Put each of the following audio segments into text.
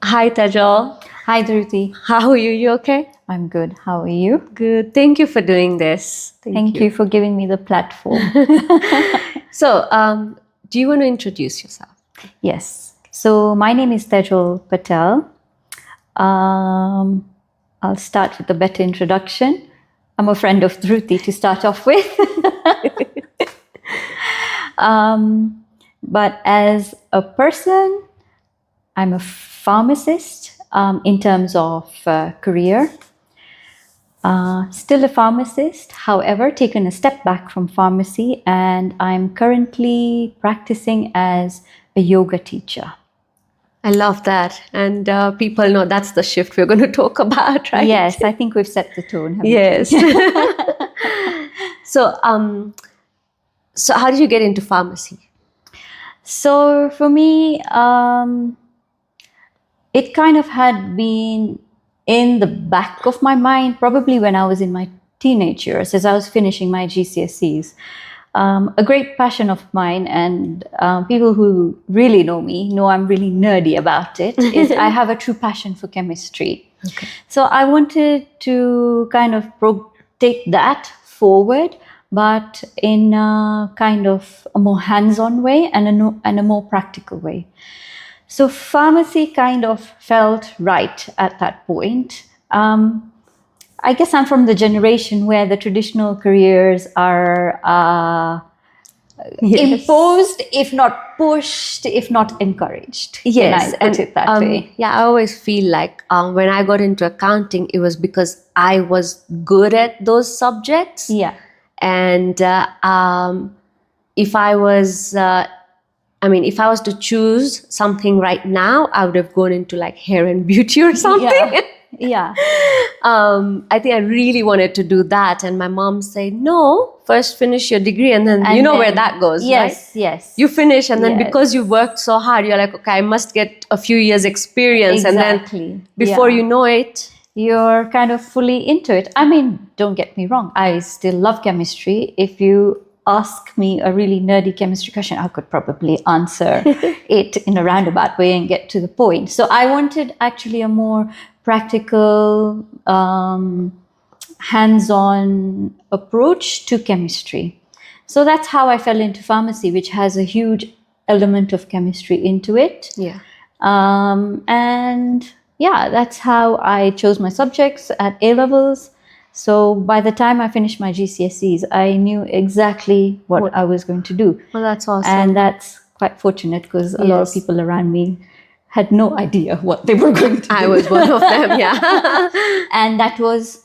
Hi, Tejal. Hi, Dhruti. How are you? You okay? I'm good. How are you? Good. Thank you for doing this. Thank you for giving me the platform. So, do you want to introduce yourself? Yes. So, my name is Tejal Patel. I'll start with a better introduction. I'm a friend of Dhruti to start off with. But as a person, I'm a pharmacist in terms of career. Still a pharmacist, however, taken a step back from pharmacy, and I'm currently practicing as a yoga teacher. I love that. And people know that's the shift we're going to talk about, right? Yes, I think we've set the tone, haven't Yes. we? So, how did you get into pharmacy? So for me, it kind of had been in the back of my mind, probably when I was in my teenage years, as I was finishing my GCSEs. A great passion of mine, and people who really know me know I'm really nerdy about it, is I have a true passion for chemistry. Okay. So I wanted to kind of take that forward, but in a kind of a more hands-on way and a more practical way. So pharmacy kind of felt right at that point. I guess I'm from the generation where the traditional careers are imposed, if not pushed, if not encouraged. Yes, Can I put it that way? Yeah, I always feel like when I got into accounting, it was because I was good at those subjects. Yeah. And if I was, if I was to choose something right now, I would have gone into like hair and beauty or something. Yeah. I think I really wanted to do that, and my mom said, "No, first finish your degree, and then you know where that goes, right? Yes, yes. You finish, and then Yes. because you worked so hard, you're like, okay, I must get a few years experience, Exactly. and then before you know it, you're kind of fully into it. I mean, don't get me wrong, I still love chemistry. If you ask me a really nerdy chemistry question, I could probably answer it in a roundabout way and get to the point. So I wanted actually a more practical, hands-on approach to chemistry. So that's how I fell into pharmacy, which has a huge element of chemistry into it. yeah. And yeah, that's how I chose my subjects at A levels. So by the time I finished my GCSEs, I knew exactly what I was going to do. Well, that's awesome. And that's quite fortunate because a lot of people around me had no idea what they were going to do. I was one of them, yeah. And that was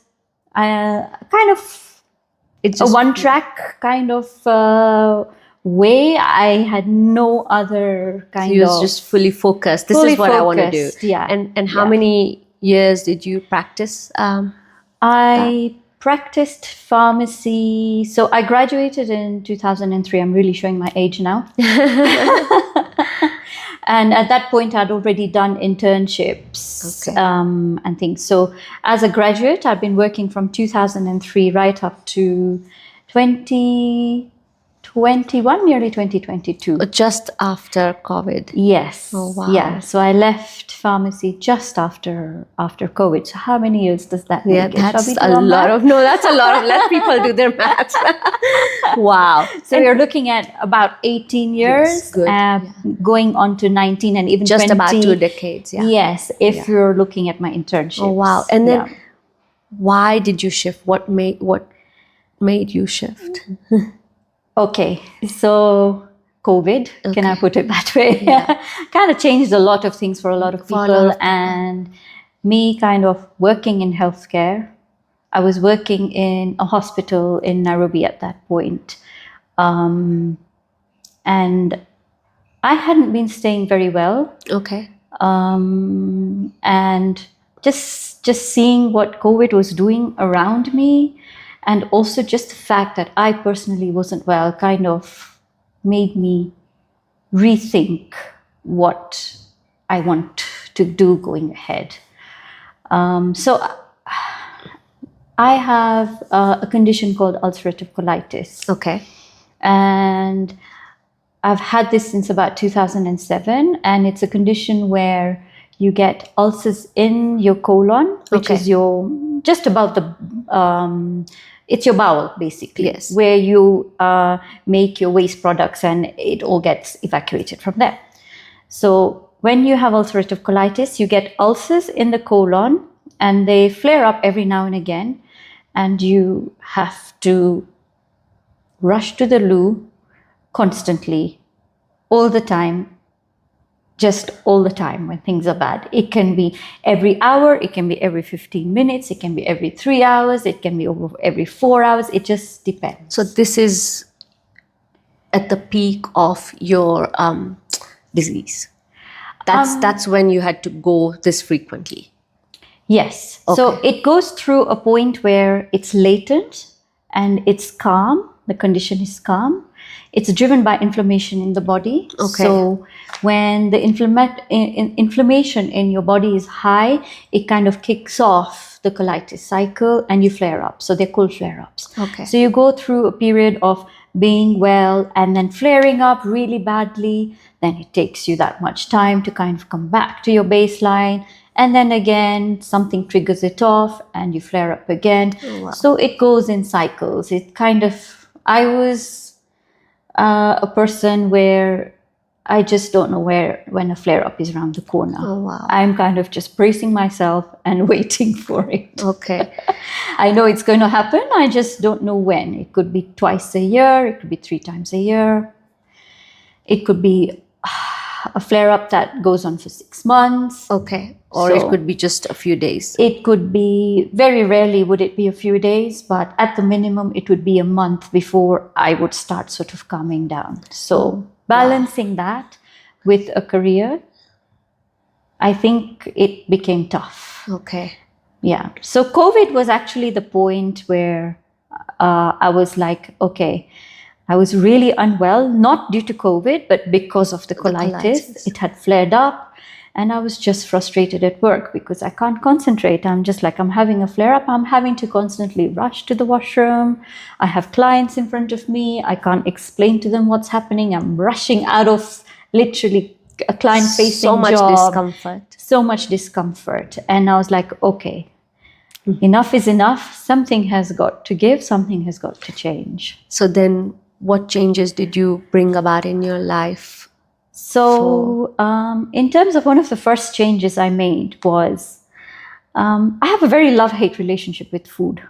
kind of a one-track kind of way. I had no other kind of... You was just fully focused. This is what I want to do. Yeah. And how many years did you practice? I practiced pharmacy. So I graduated in 2003. I'm really showing my age now. And at that point, I'd already done internships and things. So as a graduate, I've been working from 2003 right up to 2021, nearly 2022. Just after COVID. Yes. Oh, wow. Yeah. So I left pharmacy just after COVID. So how many years does that make? Yeah, that's a lot of... No, that's a lot of... Let people do their maths. Wow. So you're looking at about 18 years, yes, good. Going on to 19 and even just 20. About 2 decades, yeah. Yes, if you're looking at my internships. Oh, wow. And then why did you shift? What made you shift? Okay, so COVID, can I put it that way? Yeah. Kind of changed a lot of things for a lot of people. And me kind of working in healthcare. I was working in a hospital in Nairobi at that point. And I hadn't been staying very well. Okay. And just seeing what COVID was doing around me, and also just the fact that I personally wasn't well kind of made me rethink what I want to do going ahead. So I have a condition called ulcerative colitis. Okay. And I've had this since about 2007, and it's a condition where you get ulcers in your colon, which Okay. is your just above the it's your bowel basically, Yes. where you make your waste products and it all gets evacuated from there. So when you have ulcerative colitis, you get ulcers in the colon and they flare up every now and again, and you have to rush to the loo constantly, all the time, just all the time when things are bad. It can be every hour, it can be every 15 minutes, it can be every 3 hours, it can be over every 4 hours. It just depends. So this is at the peak of your disease. That's when you had to go this frequently. Yes. Okay. So it goes through a point where it's latent and it's calm. The condition is calm. It's driven by inflammation in the body. Okay. So when the inflammation in your body is high, it kind of kicks off the colitis cycle and you flare up. So they're called flare-ups. Okay. So you go through a period of being well and then flaring up really badly. Then it takes you that much time to kind of come back to your baseline. And then again, something triggers it off and you flare up again. Oh, wow. So it goes in cycles. It kind of, I was a person where I just don't know when a flare up is around the corner. Oh, wow. I'm kind of just bracing myself and waiting for it. Okay. I know it's going to happen. I just don't know when. It could be twice a year. It could be 3 times a year. It could be a flare-up that goes on for 6 months. Okay. Or it could be just a few days. It could be, very rarely would it be a few days, but at the minimum, it would be a month before I would start sort of calming down. So balancing that with a career, I think it became tough. Okay. Yeah. So COVID was actually the point where I was like, okay, I was really unwell, not due to COVID, but because of the colitis. It had flared up and I was just frustrated at work because I can't concentrate. I'm just like, I'm having a flare up. I'm having to constantly rush to the washroom. I have clients in front of me. I can't explain to them what's happening. I'm rushing out of literally a client-facing So much job. discomfort. So much discomfort. And I was like, okay, enough is enough. Something has got to give. Something has got to change. So then what changes did you bring about in your life? So in terms of one of the first changes I made was, I have a very love-hate relationship with food.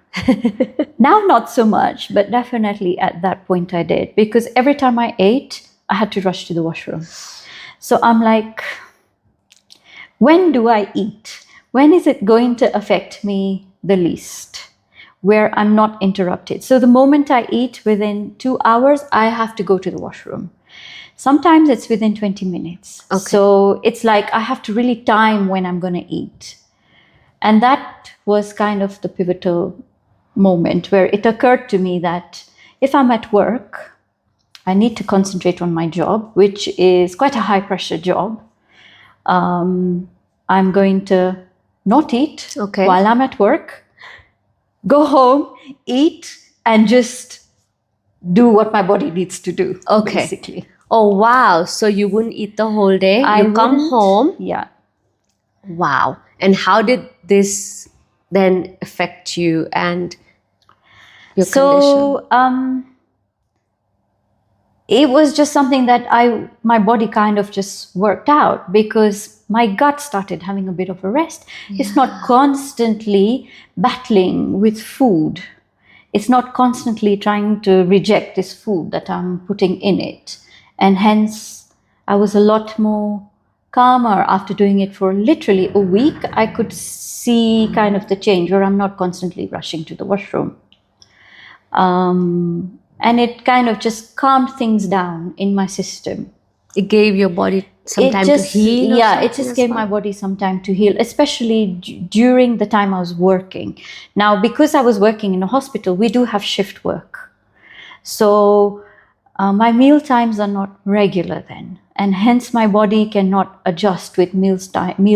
Now, not so much, but definitely at that point I did. Because every time I ate, I had to rush to the washroom. So I'm like, when do I eat? When is it going to affect me the least? Where I'm not interrupted. So the moment I eat, within 2 hours, I have to go to the washroom. Sometimes it's within 20 minutes. Okay. So it's like I have to really time when I'm going to eat. And that was kind of the pivotal moment where it occurred to me that if I'm at work, I need to concentrate on my job, which is quite a high pressure job. I'm going to not eat while I'm at work, go home, eat, and just do what my body needs to do, basically. Oh, wow. So you wouldn't eat the whole day? You come home? Yeah. Wow. And how did this then affect you and your condition? It was just something that my body kind of just worked out because my gut started having a bit of a rest. Yeah. It's not constantly battling with food. It's not constantly trying to reject this food that I'm putting in it. And hence, I was a lot more calmer after doing it for literally a week. I could see kind of the change where I'm not constantly rushing to the washroom. And it kind of just calmed things down in my system. It gave your body some time to heal? Yeah, it just gave my body some time to heal, especially during the time I was working. Now, because I was working in a hospital, we do have shift work. So my meal times are not regular then. And hence my body cannot adjust with meal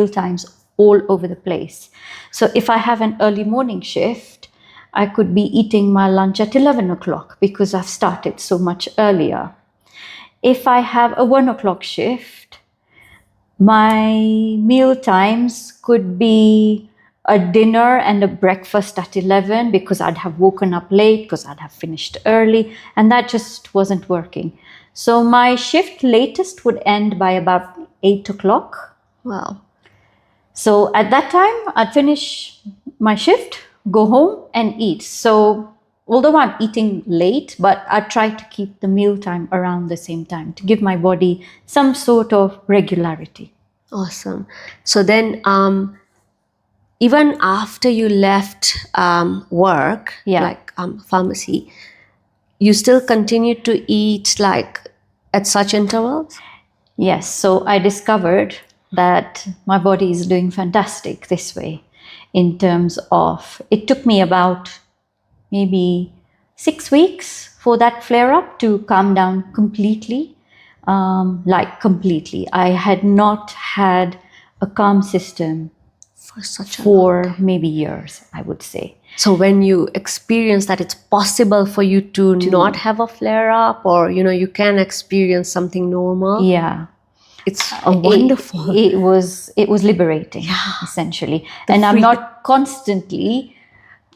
times all over the place. So if I have an early morning shift, I could be eating my lunch at 11 o'clock because I've started so much earlier. If I have a 1 o'clock shift, My meal times could be a dinner and a breakfast at 11 because I'd have woken up late, because I'd have finished early, and that just wasn't working. So my shift latest would end by about 8 o'clock. Wow. So at that time, I'd finish my shift, go home and eat. So although I'm eating late, but I try to keep the meal time around the same time to give my body some sort of regularity. Awesome. So then, even after you left work, Yeah. like pharmacy, you still continued to eat like at such intervals? Yes, so I discovered that my body is doing fantastic this way in terms of, it took me about maybe 6 weeks for that flare up to calm down completely. Like completely. I had not had a calm system For such a long for maybe years, I would say. So when you experience that it's possible for you to not have a flare up, or you can experience something normal, Yeah. it's wonderful. It was liberating, essentially. And I'm not constantly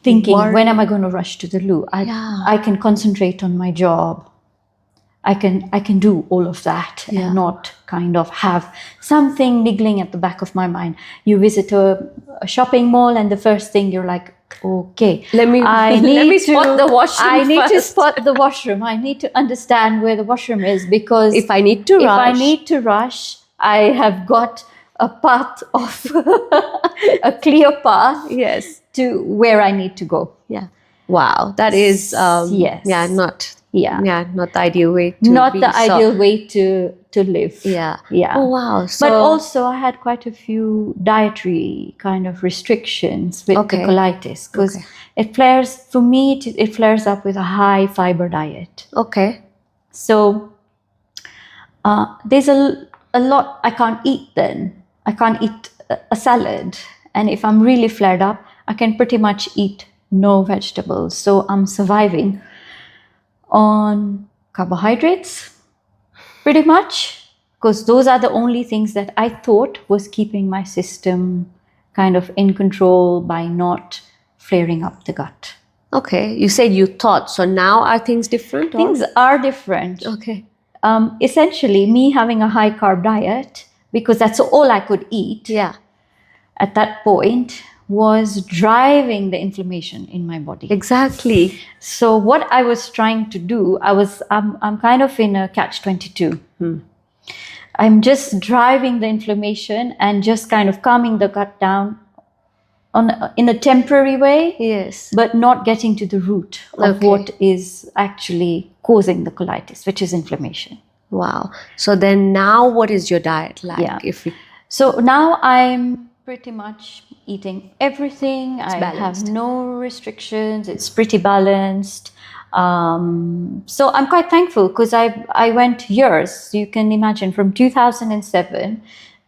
thinking, when am I going to rush to the loo? I can concentrate on my job. I can do all of that and not kind of have something niggling at the back of my mind. You visit a shopping mall and the first thing you're like, okay, let me spot the washroom. I need to first. spot the washroom. I need to understand where the washroom is, because If I need to rush, I have got a path of a clear path, yes, to where I need to go. yeah. Wow, that is Yes. not the ideal way to Not be. the ideal way to live. Yeah. Yeah. Oh wow. So But also I had quite a few dietary kind of restrictions with the colitis, because it flares, for me, it flares up with a high fiber diet. okay. So there's a lot I can't eat then. I can't eat a salad. And if I'm really flared up, I can pretty much eat no vegetables. So I'm surviving on carbohydrates, pretty much, because those are the only things that I thought was keeping my system kind of in control by not flaring up the gut. Okay. You said you thought. So now are things different? Things are different. Okay. Essentially, me having a high carb diet, because that's all I could eat Yeah. at that point, was driving the inflammation in my body. Exactly. So what I was trying to do, I'm kind of in a catch-22. I'm just driving the inflammation and just kind of calming the gut down in a temporary way, Yes. but not getting to the root of what is actually causing the colitis, which is inflammation. Wow. So then now what is your diet like? Yeah. If So now I'm pretty much eating everything. I balanced. have no restrictions. It's pretty balanced. So I'm quite thankful, because I went years, you can imagine, from 2007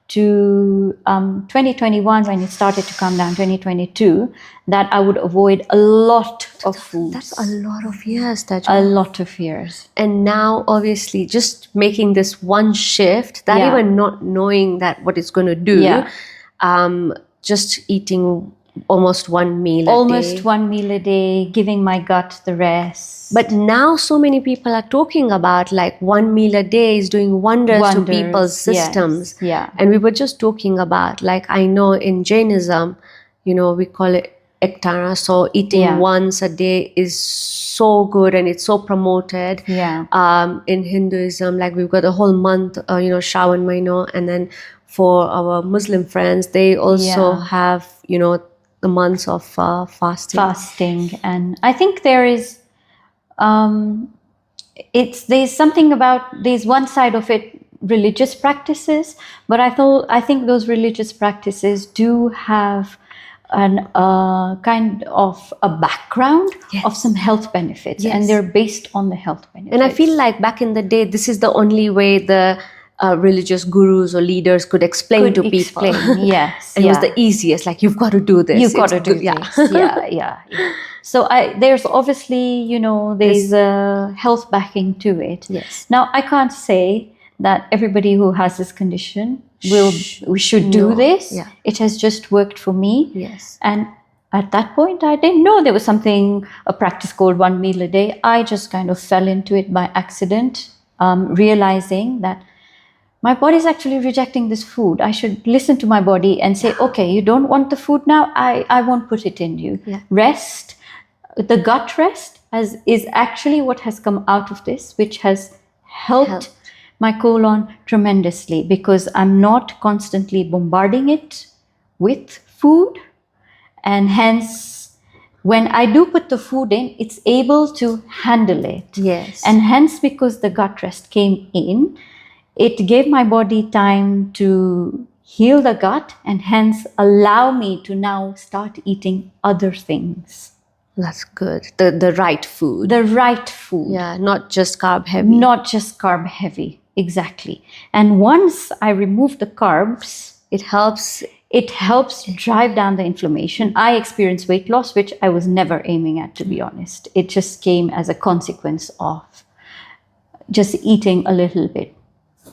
to 2021, when it started to come down, 2022, that I would avoid a lot of foods. That's a lot of years, Tejal. A lot of years. And now, obviously, just making this one shift, that even not knowing that what it's going to do, just eating almost one meal a day. Almost one meal a day, giving my gut the rest. But now so many people are talking about like one meal a day is doing wonders to people's systems. Yes, yeah. And we were just talking about, like, I know in Jainism, we call it ektana. So eating once a day is so good and it's so promoted. Yeah. In Hinduism, like we've got a whole month, Shravan Mahina, and then for our Muslim friends, they also have, the months of fasting. And I think there is there's something about, there's one side of it, religious practices, but I think those religious practices do have an kind of a background of some health benefits, and they're based on the health benefits. And I feel like back in the day, this is the only way the religious gurus or leaders could explain to people. Yes. And it was the easiest, like, you've got to do this. You've got to do this. Yeah. So there's obviously, there's a health backing to it. Yes. Now, I can't say that everybody who has this condition we should do this. Yeah. It has just worked for me. Yes. And at that point, I didn't know there was something, a practice called 1 meal a day. I just kind of fell into it by accident, realizing that my body is actually rejecting this food. I should listen to my body and say, okay, you don't want the food now. I won't put it in you. Yeah. Rest, the gut rest is actually what has come out of this, which has helped my colon tremendously, because I'm not constantly bombarding it with food. And hence, when I do put the food in, it's able to handle it. Yes. And hence, because the gut rest came in, it gave my body time to heal the gut, and hence allow me to now start eating other things. That's good. The right food. The right food. Yeah, not just carb heavy. Not just carb heavy. Exactly. And once I remove the carbs, it helps drive down the inflammation. I experienced weight loss, which I was never aiming at, to be honest. It just came as a consequence of just eating a little bit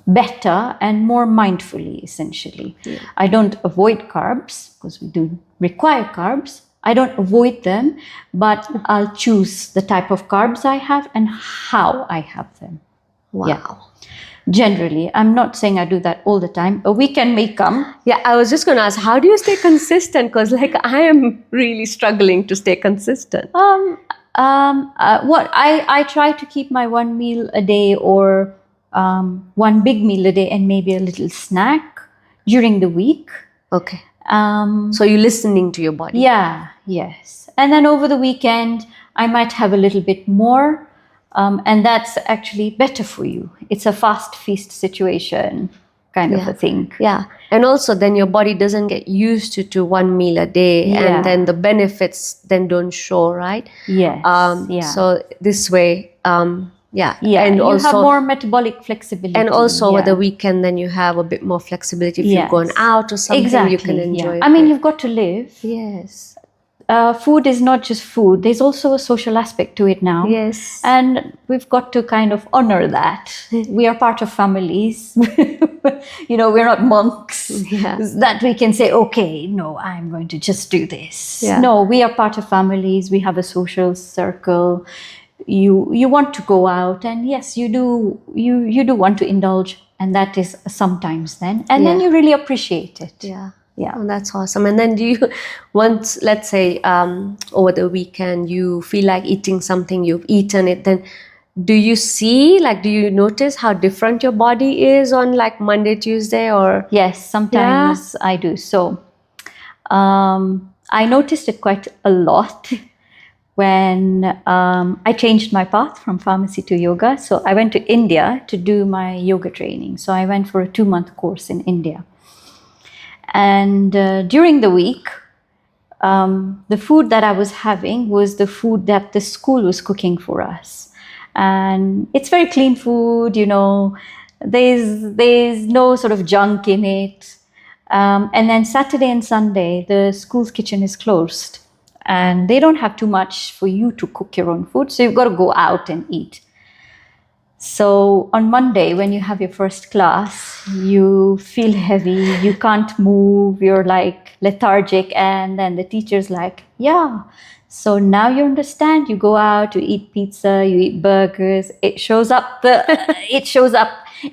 better and more mindfully, essentially. Yeah. I don't avoid carbs, because we do require carbs. I don't avoid them, but I'll choose the type of carbs I have and how I have them. Wow. Yeah. Generally, I'm not saying I do that all the time. A weekend may come. Yeah, I was just going to ask, how do you stay consistent? Because I am really struggling to stay consistent. I try to keep my 1 meal a day, or one big meal a day, and maybe a little snack during the week. Okay. So you're listening to your body. Yeah. Yes. And then over the weekend, I might have a little bit more. And that's actually better for you. It's a fast feast situation kind of a thing. Yeah. And also then your body doesn't get used to 1 meal a day, and then the benefits then don't show, right? Yes. So this way, and you also have more metabolic flexibility. And also with the weekend, then you have a bit more flexibility. If you've gone out or something, you can enjoy it. I mean, you've got to live. Yes. Food is not just food. There's also a social aspect to it now. Yes. And we've got to kind of honor that. We are part of families. We're not monks that we can say, okay, no, I'm going to just do this. Yeah. No, we are part of families. We have a social circle. You want to go out, and yes, you do want to indulge, and that is sometimes then. And then you really appreciate it. Yeah. Yeah. Oh, that's awesome. And then do you, once, let's say, over the weekend, you feel like eating something, you've eaten it, then do you notice how different your body is on like Monday, Tuesday, or? Yes, sometimes I do. So I noticed it quite a lot when I changed my path from pharmacy to yoga. So I went to India to do my yoga training. So I went for a 2-month course in India. And during the week, the food that I was having was the food that the school was cooking for us. And it's very clean food, there's no sort of junk in it. And then Saturday and Sunday, the school's kitchen is closed. And they don't have too much for you to cook your own food. So you've got to go out and eat. So on Monday, when you have your first class, you feel heavy, you can't move, you're like lethargic. And then the teacher's like, yeah, so now you understand, you go out, you eat pizza, you eat burgers. It shows up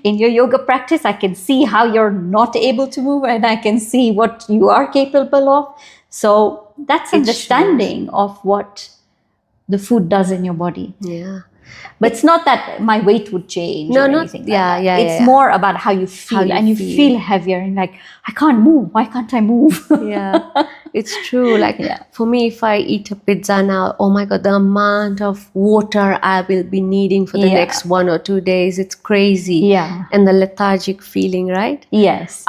in your yoga practice. I can see how you're not able to move, and I can see what you are capable of. So that's understanding of what the food does in your body. Yeah. But it's not that my weight would change or anything like that. It's more about how you feel, and you feel heavier and like, I can't move. Why can't I move? Yeah, it's true. Like for me, if I eat a pizza now, oh my God, the amount of water I will be needing for the next 1 or 2 days, it's crazy. Yeah. And the lethargic feeling, right? Yes.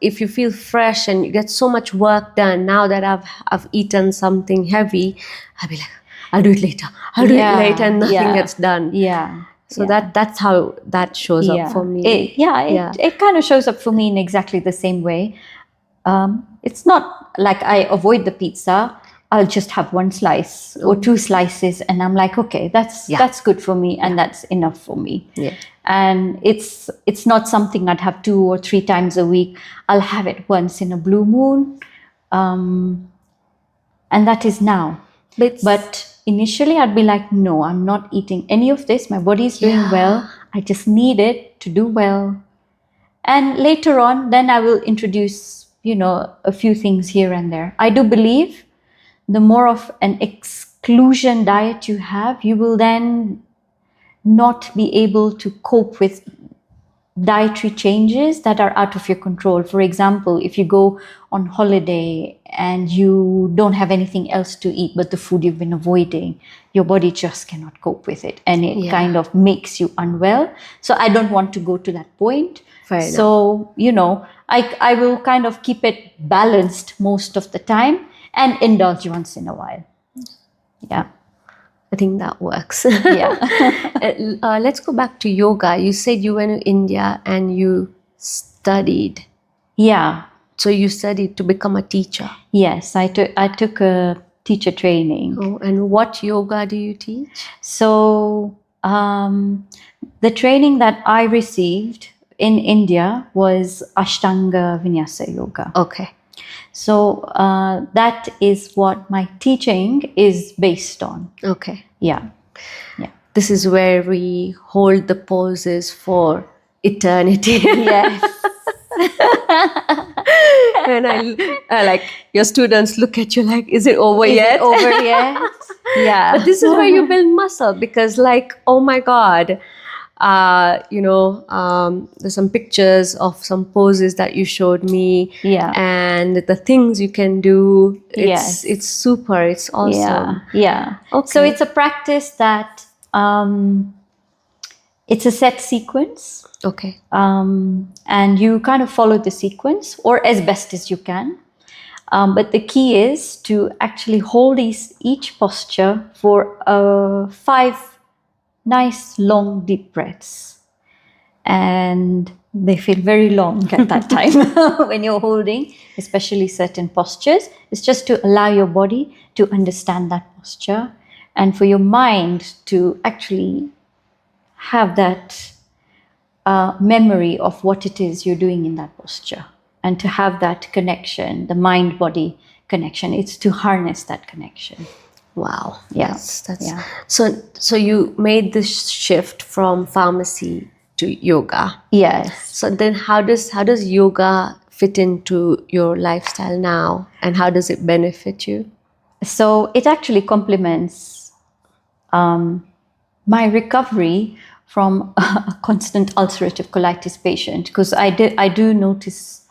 If you feel fresh and you get so much work done, now that I've eaten something heavy, I'll be like, I'll do it later. I'll do it later, and nothing gets done. Yeah. So that's how that shows up for me. It kind of shows up for me in exactly the same way. It's not like I avoid the pizza. I'll just have one slice or two slices, and I'm like, okay, that's good for me, and that's enough for me. Yeah. And it's not something I'd have 2 or 3 times a week. I'll have it once in a blue moon, and that is now. But initially, I'd be like, no, I'm not eating any of this. My body's doing well. I just need it to do well. And later on, then I will introduce, a few things here and there. I do believe the more of an exclusion diet you have, you will then not be able to cope with dietary changes that are out of your control. For example, if you go on holiday and you don't have anything else to eat but the food you've been avoiding, your body just cannot cope with it, and it kind of makes you unwell. So I don't want to go to that point. Fair enough. So, I will kind of keep it balanced most of the time and indulge once in a while. Yeah. I think that works. Yeah. Let's go back to yoga. You said you went to India and you studied. Yeah. So you studied to become a teacher. Yes, I took a teacher training. Oh, and what yoga do you teach? So the training that I received in India was Ashtanga Vinyasa Yoga. Okay. So that is what my teaching is based on. Okay. Yeah. This is where we hold the poses for eternity. Yes. And I like your students look at you like, is it over yet? Over yet? Yeah. But this is where you build muscle, because oh my God, there's some pictures of some poses that you showed me. Yeah. And the things you can do. It's super. It's awesome. Yeah. Okay. So it's a practice that it's a set sequence. Okay. And you kind of follow the sequence, or as best as you can. But the key is to actually hold each posture for 5 nice, long, deep breaths. And they feel very long at that time when you're holding, especially certain postures. It's just to allow your body to understand that posture, and for your mind to actually have that memory of what it is you're doing in that posture, and to have that connection, the mind-body connection. It's to harness that connection. Wow. Yeah. That's So you made this shift from pharmacy to yoga. Yes. So then how does yoga fit into your lifestyle now, and how does it benefit you? So it actually complements my recovery from a constant ulcerative colitis patient, because I did notice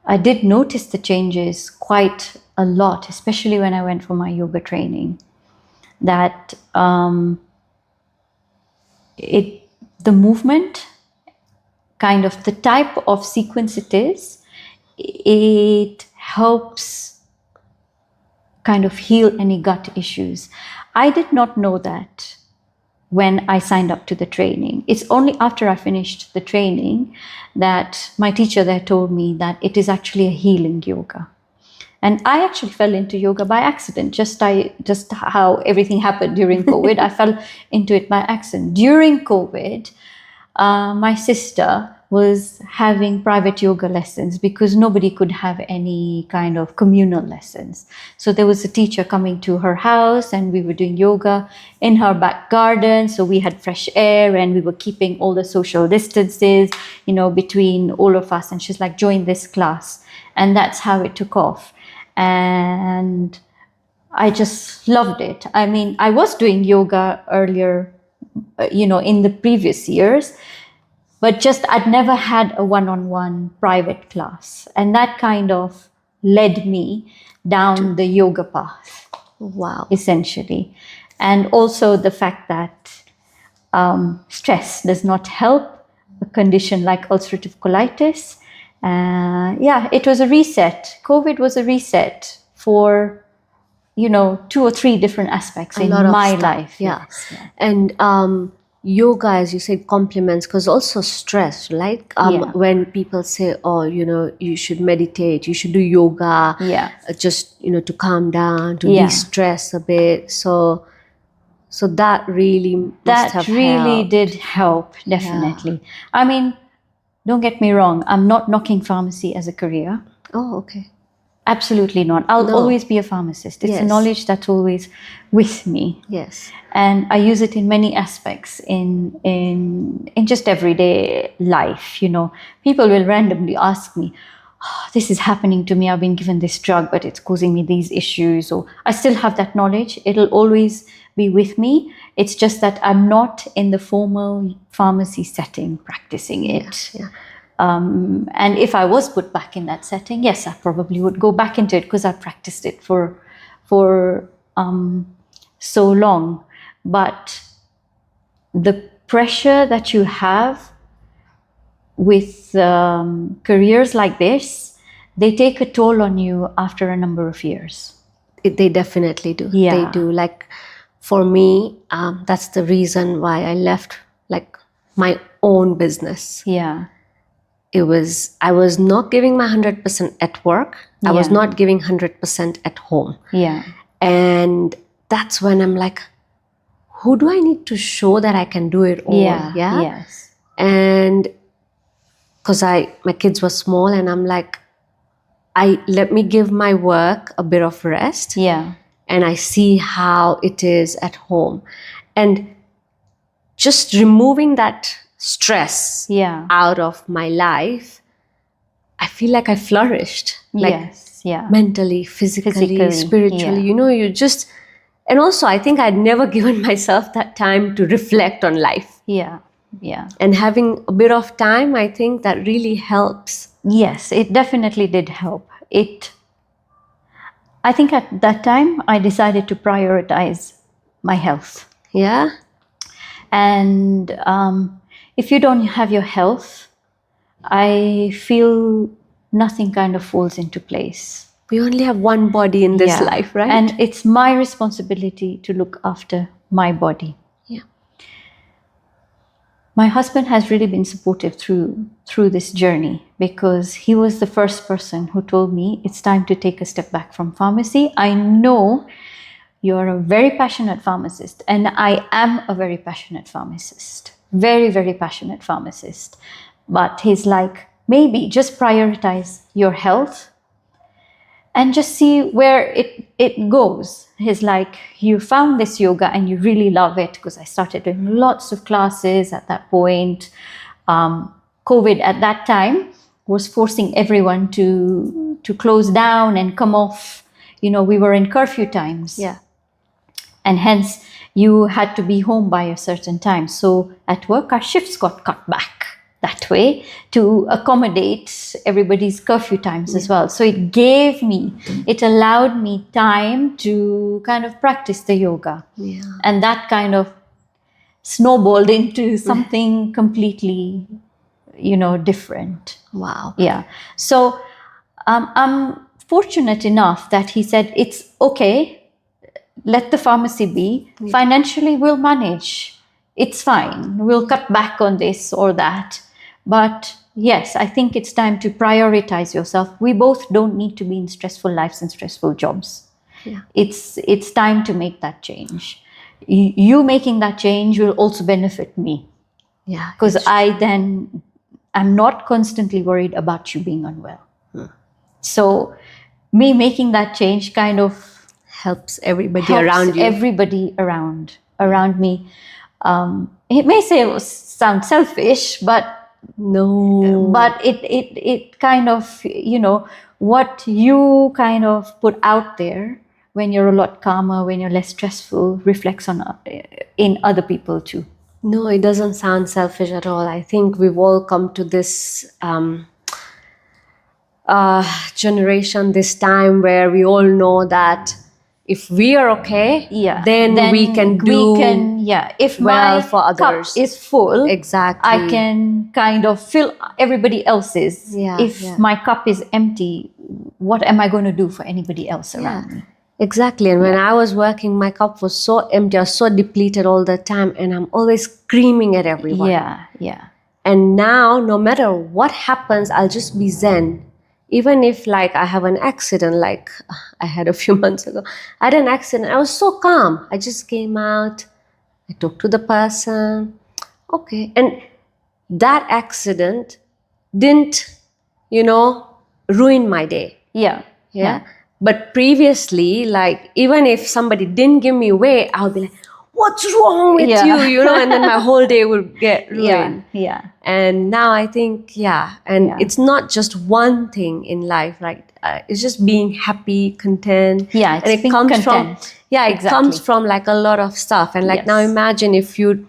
the changes quite a lot, especially when I went for my yoga training, that the movement, kind of the type of sequence it helps kind of heal any gut issues. I did not know that when I signed up to the training. It's only after I finished the training that my teacher there told me that it is actually a healing yoga. And I actually fell into yoga by accident, just how everything happened during COVID. I fell into it by accident. During COVID, my sister was having private yoga lessons because nobody could have any kind of communal lessons. So there was a teacher coming to her house, and we were doing yoga in her back garden. So we had fresh air, and we were keeping all the social distances, between all of us. And she's like, join this class. And that's how it took off. And I just loved it. I mean, I was doing yoga earlier, in the previous years, but I'd never had a one-on-one private class. And that kind of led me down the yoga path. Wow. Essentially. And also the fact that stress does not help a condition like ulcerative colitis. It was a reset. COVID was a reset for, 2 or 3 different aspects in my life. Yeah. And yoga, as you said, complements, because also stress, like Yeah. when people say, oh, you should meditate, you should do yoga, Yeah. just to calm down, to Yeah. de-stress a bit. So that really must have That really helped. did help, definitely. I mean, don't get me wrong, I'm not knocking pharmacy as a career. Oh, okay. Absolutely not. I'll No. always be a pharmacist. It's a Yes. knowledge that's always with me. Yes. And I use it in many aspects in just everyday life. People will randomly ask me, "Oh, this is happening to me. I've been given this drug, but it's causing me these issues." Or I still have that knowledge. It'll always be with me. It's just that I'm not in the formal pharmacy setting practicing it. Yeah. And if I was put back in that setting, yes, I probably would go back into it because I practiced it for so long. But the pressure that you have with careers like this, they take a toll on you after a number of years. They definitely do. Yeah. They do. Like for me, that's the reason why I left like my own business. Yeah. I was not giving my 100% at work. I was Yeah. not giving 100% at home. Yeah. And that's when I'm like, who do I need to show that I can do it all? Yeah. Yes. And because my kids were small, and I'm like, let me give my work a bit of rest. Yeah. And I see how it is at home. And just removing that stress Yeah. out of my life, I feel like I flourished. Like Yes. Yeah. mentally, physically, spiritually. Yeah. You just, and also I think I'd never given myself that time to reflect on life. Yeah. Yeah. And having a bit of time, I think that really helps. Yes, it definitely did help. I think at that time I decided to prioritize my health. Yeah. And if you don't have your health, I feel nothing kind of falls into place. We only have one body in this life, right? And it's my responsibility to look after my body. Yeah. My husband has really been supportive through this journey, because he was the first person who told me it's time to take a step back from pharmacy. I know you're a very passionate pharmacist, and I am a very passionate pharmacist, very, very passionate pharmacist. But he's like, maybe just prioritize your health and just see where it goes. He's like, you found this yoga and you really love it, because I started doing lots of classes at that point. COVID at that time was forcing everyone to close down and come off. We were in curfew times. Yeah. And hence you had to be home by a certain time. So at work, our shifts got cut back that way to accommodate everybody's curfew times as well. So it allowed me time to kind of practice the yoga. Yeah. And that kind of snowballed into something completely, different. Wow. Yeah. So I'm fortunate enough that he said, it's okay, let the pharmacy be. Yeah. Financially, we'll manage. It's fine. We'll cut back on this or that. But yes, I think it's time to prioritize yourself. We both don't need to be in stressful lives and stressful jobs. Yeah. It's time to make that change. You making that change will also benefit me. Yeah. Because I'm not constantly worried about you being unwell. So me making that change kind of helps everybody around you. Everybody around me. It may sound selfish, but no. But it kind of, what you kind of put out there when you're a lot calmer, when you're less stressful, reflects in other people too. No, it doesn't sound selfish at all. I think we've all come to this generation, this time where we all know that if we are okay, then we can do if well my for others. Cup is full, exactly, I can kind of fill everybody else's. If my cup is empty, what am I going to do for anybody else around me? Exactly. And when I was working, my cup was so empty. I was so depleted all the time, and I'm always screaming at everyone. Yeah. And now, no matter what happens, I'll just be zen. Even if, like, I have an accident, like I had a few months ago, I had an accident. I was so calm. I just came out, I talked to the person. Okay. And that accident didn't, ruin my day. Yeah. Yeah. But previously, like, even if somebody didn't give me way, I would be like, what's wrong with you? And then my whole day would get ruined. Yeah. And now I think, it's not just one thing in life, right? It's just being happy, content. Yeah, and it comes content. from, it comes from like a lot of stuff. And like now imagine if you,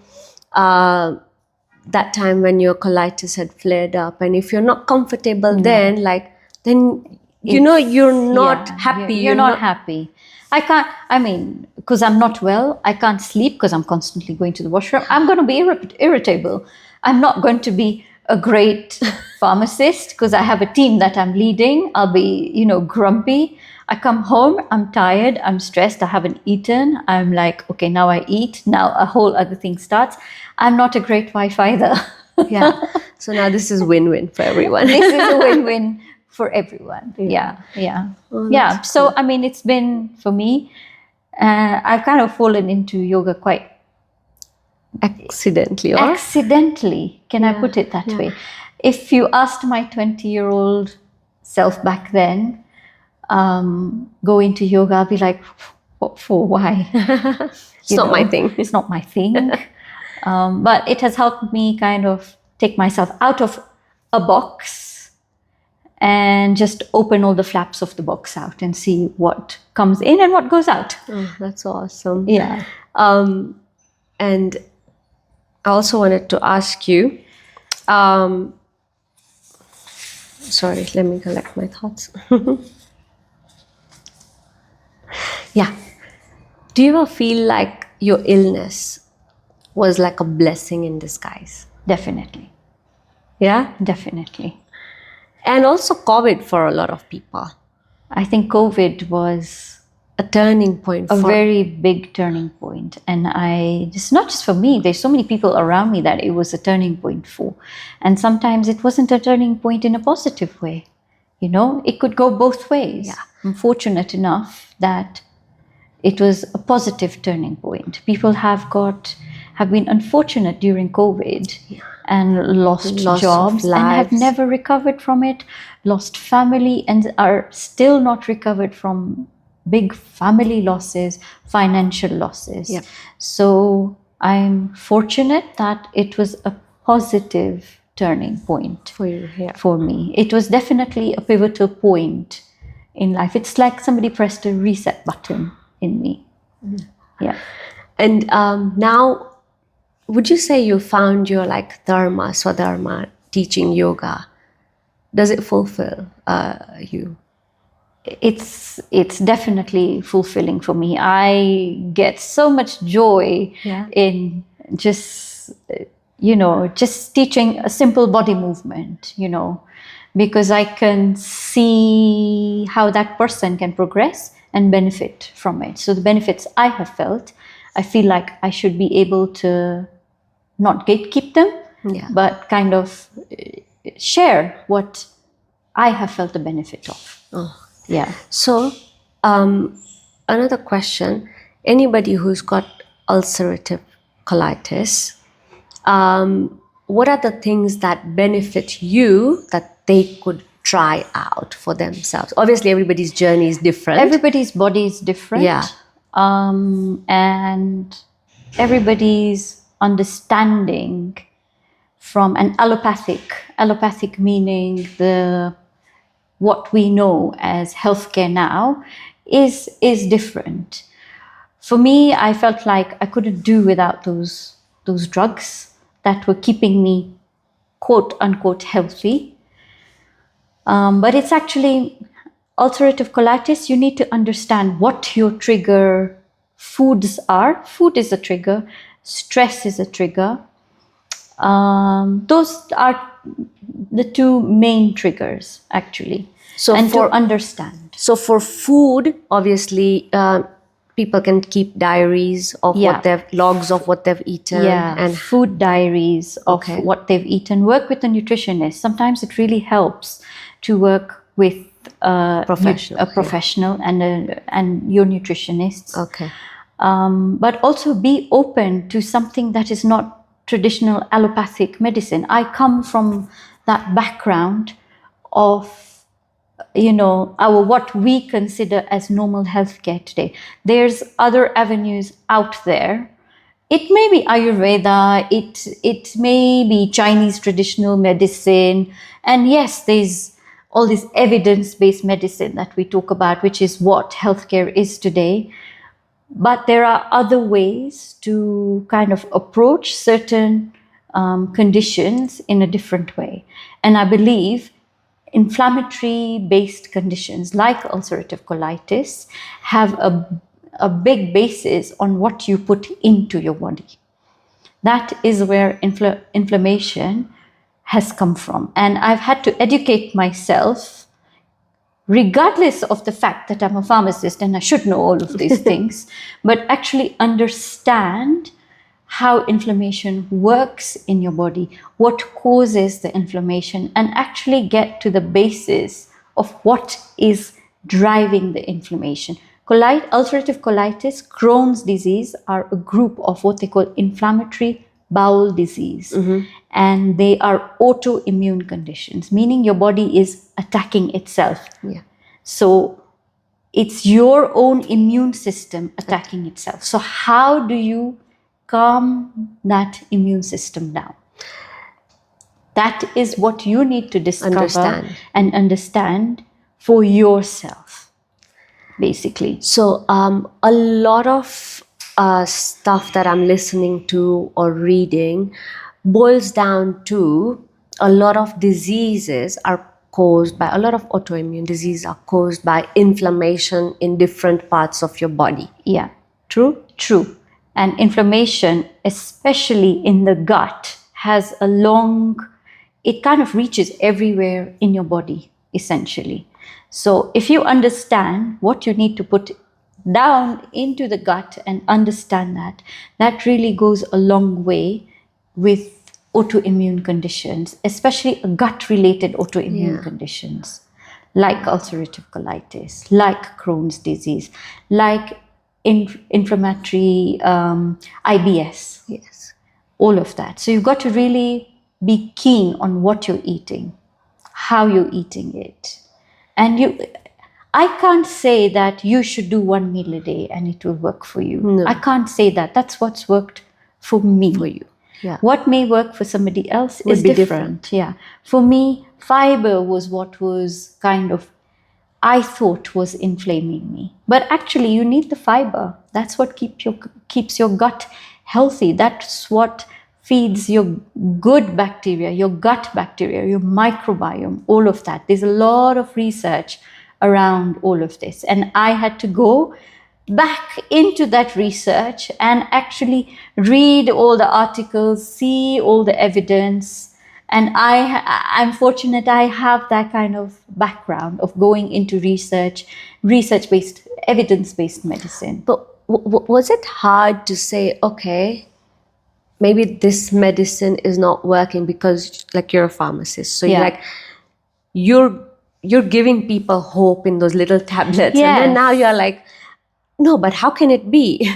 that time when your colitis had flared up, and if you're not comfortable then you're not happy. You're not happy. Because I'm not well, I can't sleep because I'm constantly going to the washroom. I'm going to be irritable. I'm not going to be a great pharmacist because I have a team that I'm leading. I'll be, grumpy. I come home, I'm tired, I'm stressed, I haven't eaten. I'm like, okay, now I eat. Now a whole other thing starts. I'm not a great wife either. So now this is win-win for everyone. This is a win-win for everyone. Yeah. Oh, so cool. It's been for me, I've kind of fallen into yoga quite accidentally. Can I put it that way? If you asked my 20-year-old self back then, go into yoga, I'll be like, what for? Why? It's not my thing. It's not my thing. But it has helped me kind of take myself out of a box and just open all the flaps of the box out and see what comes in and what goes out. Oh, that's awesome. Yeah. And I also wanted to ask you, sorry, let me collect my thoughts. Yeah. Do you ever feel like your illness was like a blessing in disguise? Definitely. Yeah? Definitely. And also COVID for a lot of people. I think COVID was a turning point. A very big turning point. And it's not just for me, there's so many people around me that it was a turning point for. And sometimes it wasn't a turning point in a positive way. It could go both ways. Yeah. I'm fortunate enough that it was a positive turning point. People have been unfortunate during COVID and lost jobs and have never recovered from it, lost family and are still not recovered from big family losses, financial losses. Yep. So I'm fortunate that it was a positive turning point for you. Yeah. For me. It was definitely a pivotal point in life. It's like somebody pressed a reset button in me. Yeah. And now, would you say you found your like dharma, swadharma, teaching yoga? Does it fulfill you? It's definitely fulfilling for me. I get so much joy in just teaching a simple body movement, because I can see how that person can progress and benefit from it. So the benefits I have felt, I feel like I should be able to not gatekeep them, but kind of share what I have felt the benefit of. Oh. Yeah. So, another question, anybody who's got ulcerative colitis, what are the things that benefit you that they could try out for themselves? Obviously, everybody's journey is different. Everybody's body is different. Yeah. And everybody's understanding from an allopathic meaning what we know as healthcare now is different. For me, I felt like I couldn't do without those drugs that were keeping me quote unquote healthy. But it's actually ulcerative colitis. You need to understand what your trigger foods are. Food is a trigger. Stress is a trigger. Those are the two main triggers, actually. So and for- to understand. So for food, obviously, people can keep diaries of logs of what they've eaten. And food diaries of Okay. what they've eaten. Work with a nutritionist. Sometimes it really helps to work with a professional and your nutritionists. Okay. But also be open to something that is not traditional allopathic medicine. I come from that background of our what we consider as normal healthcare today. There's other avenues out there. It may be Ayurveda, it may be Chinese traditional medicine, and yes, there's all this evidence-based medicine that we talk about, which is what healthcare is today. But there are other ways to kind of approach certain conditions in a different way. And I believe inflammatory based conditions like ulcerative colitis have a big basis on what you put into your body. That is where inflammation has come from. And I've had to educate myself, regardless of the fact that I'm a pharmacist and I should know all of these things, but actually understand how inflammation works in your body, what causes the inflammation, and actually get to the basis of what is driving the inflammation. Ulcerative colitis, Crohn's disease are a group of what they call inflammatory bowel disease. And they are autoimmune conditions, meaning your body is attacking itself. Yeah. So it's your own immune system attacking itself. So how do you calm that immune system down? That is what you need to discover and understand for yourself, basically. So a lot of stuff that I'm listening to or reading boils down to a lot of diseases are caused by, a lot of autoimmune diseases are caused by inflammation in different parts of your body. Yeah. True? True. And inflammation, especially in the gut, has it kind of reaches everywhere in your body, essentially. So if you understand what you need to put down into the gut and understand that really goes a long way with autoimmune conditions, especially gut-related autoimmune conditions, like ulcerative colitis, like Crohn's disease, like inflammatory IBS. Yes. All of that. So you've got to really be keen on what you're eating, how you're eating it. And I can't say that you should do one meal a day and it will work for you. No. I can't say that. That's what's worked for me. For you. Yeah. What may work for somebody else Would is be different. Yeah. For me, fiber was what was kind of, I thought was inflaming me. But actually you need the fiber. That's what keeps your gut healthy. That's what feeds your good bacteria, your gut bacteria, your microbiome, all of that. There's a lot of research around all of this. And I had to go back into that research and actually read all the articles, see all the evidence. And I'm fortunate I have that kind of background of going into research-based, evidence-based medicine. But was it hard to say, okay, maybe this medicine is not working because, like, you're a pharmacist, so you're giving people hope in those little tablets, and then now you're like, no, but how can it be?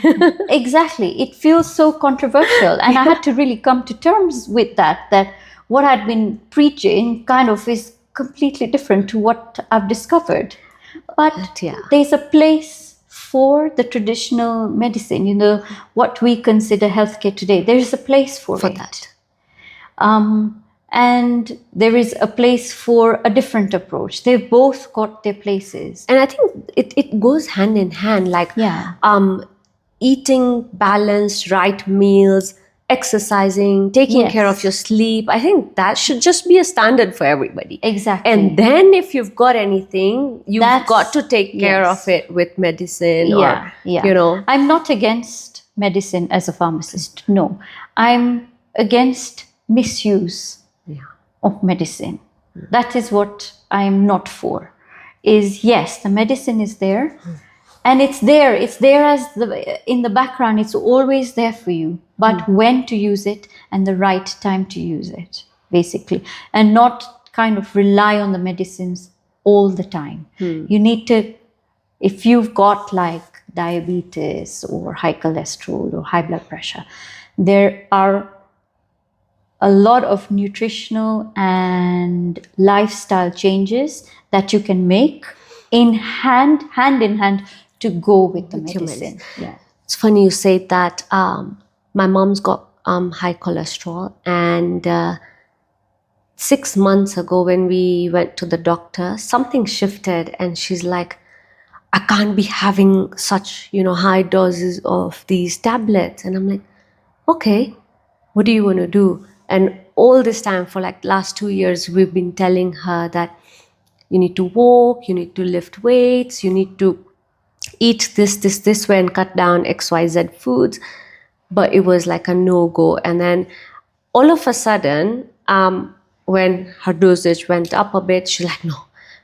Exactly. It feels so controversial, and I had to really come to terms with that what I'd been preaching kind of is completely different to what I've discovered. But there's a place for the traditional medicine, what we consider healthcare today. There is a place for that. And there is a place for a different approach. They've both got their places. And I think it goes hand in hand, like eating balanced, right meals, exercising, taking care of your sleep. I think that should just be a standard for everybody. Exactly. And then if you've got anything, you've got to take care of it with medicine or. I'm not against medicine as a pharmacist. No. I'm against misuse of medicine. That is what I am not for. Is yes, the medicine is there, and it's there as in the background. It's always there for you, but when to use it and the right time to use it, basically, and not kind of rely on the medicines all the time. You need to, if you've got like diabetes or high cholesterol or high blood pressure, there are a lot of nutritional and lifestyle changes that you can make hand in hand to go with the medicine. Yeah. It's funny you say that. My mom's got high cholesterol, and 6 months ago when we went to the doctor, something shifted, and she's like, I can't be having such, high doses of these tablets. And I'm like, okay, what do you want to do? And all this time, for like last 2 years, we've been telling her that you need to walk, you need to lift weights, you need to eat this way and cut down XYZ foods. But it was like a no-go. And then all of a sudden, when her dosage went up a bit, she's like, no.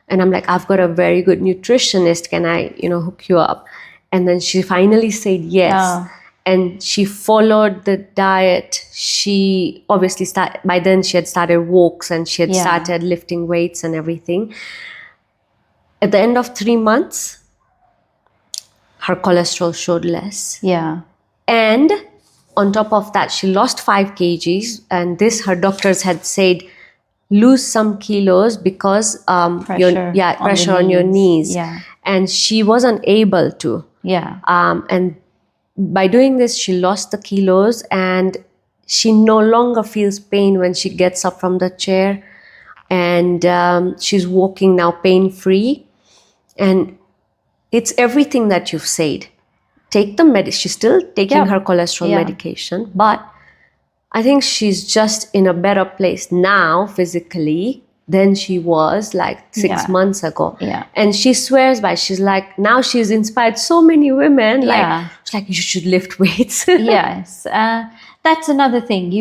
And I'm like, I've got a very good nutritionist. Can I, hook you up? And then she finally said yes. Oh. And she followed the diet. She obviously by then she had started walks, and she had started lifting weights and everything. At the end of 3 months, her cholesterol showed less. Yeah. And on top of that, she lost 5 kgs. And this, her doctors had said, lose some kilos because pressure on your knees. Yeah. And she wasn't able to. Yeah. And by doing this, she lost the kilos, and she no longer feels pain when she gets up from the chair, and she's walking now pain-free. And it's everything that you've said. Take the medicine. She's still taking her cholesterol medication, but I think she's just in a better place now physically than she was like 6 months ago. Yeah. And she swears by, she's like, now she's inspired so many women. Like, she's like, you should lift weights. Yes. That's another thing.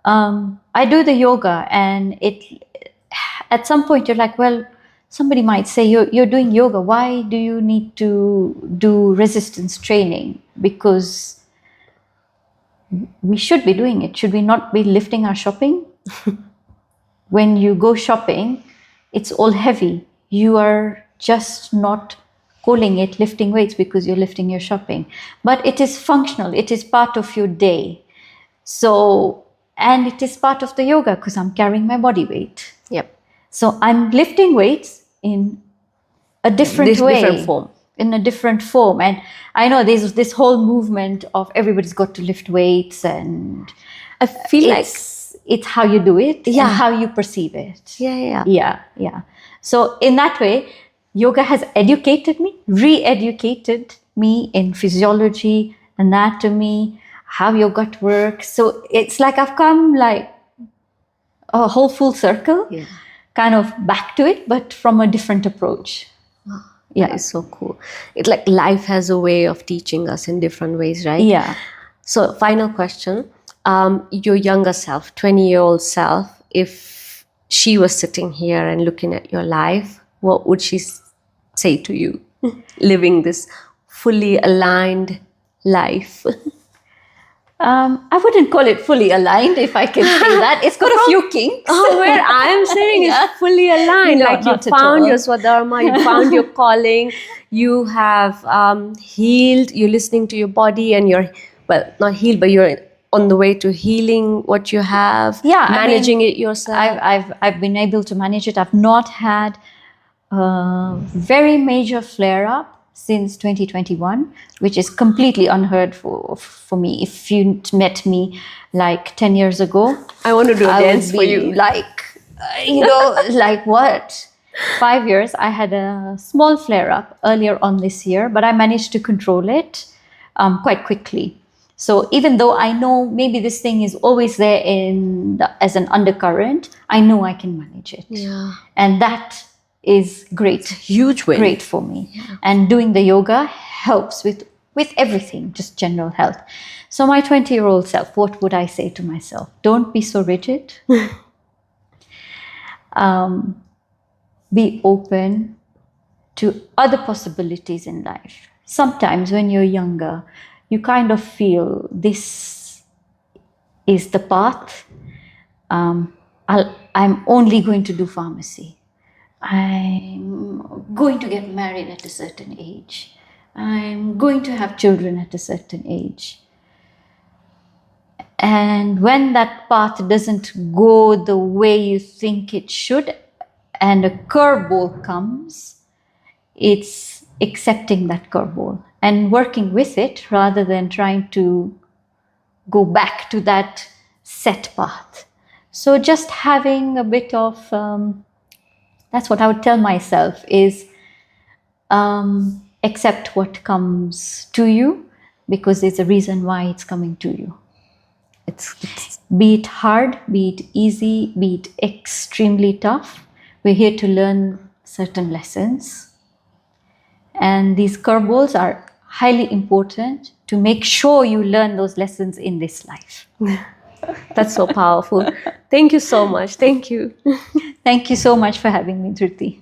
I do the yoga, and at some point you're like, well, somebody might say, you're doing yoga. Why do you need to do resistance training? Because we should be doing it. Should we not be lifting our shopping? When you go shopping, it's all heavy. You are just not calling it lifting weights because you're lifting your shopping. But it is functional. It is part of your day. So, and it is part of the yoga because I'm carrying my body weight. Yep. So I'm lifting weights in a different way. Different form. In a different form. And I know there's this whole movement of everybody's got to lift weights, and I feel like it's how you do it and how you perceive it. Yeah. So in that way, yoga has educated me, re-educated me in physiology, anatomy, how your gut works. So it's like I've come like a whole full circle, kind of back to it, but from a different approach. Yeah, it's so cool. It's like life has a way of teaching us in different ways, right? Yeah. So final question. Your younger self, 20-year-old self, if she was sitting here and looking at your life, what would she say to you? Living this fully aligned life. I wouldn't call it fully aligned, if I can say that. It's got a few kinks. Where I am saying is fully aligned. No, like you found your Swadharma, you found your calling, you have healed, you're listening to your body, and you're, well, not healed, but you're on the way to healing what you have, managing it yourself. I've been able to manage it. I've not had a very major flare-up since 2021, which is completely unheard for me. If you met me like 10 years ago, I want to do a dance for you. Like, like what? 5 years, I had a small flare-up earlier on this year, but I managed to control it quite quickly. So even though I know maybe this thing is always there as an undercurrent, I know I can manage it. Yeah. And that is great. It's a huge win. Great for me. Yeah. And doing the yoga helps with with everything, just general health. So my 20-year-old self, what would I say to myself? Don't be so rigid. Be open to other possibilities in life. Sometimes when you're younger, you kind of feel this is the path. I'm only going to do pharmacy. I'm going to get married at a certain age. I'm going to have children at a certain age. And when that path doesn't go the way you think it should, and a curveball comes, it's accepting that curveball and working with it rather than trying to go back to that set path. So just having a bit of, that's what I would tell myself, is accept what comes to you, because there's a reason why it's coming to you. It's be it hard, be it easy, be it extremely tough, we're here to learn certain lessons. And these curveballs are highly important to make sure you learn those lessons in this life. That's so powerful. Thank you so much. Thank you. Thank you so much for having me, Dhruti.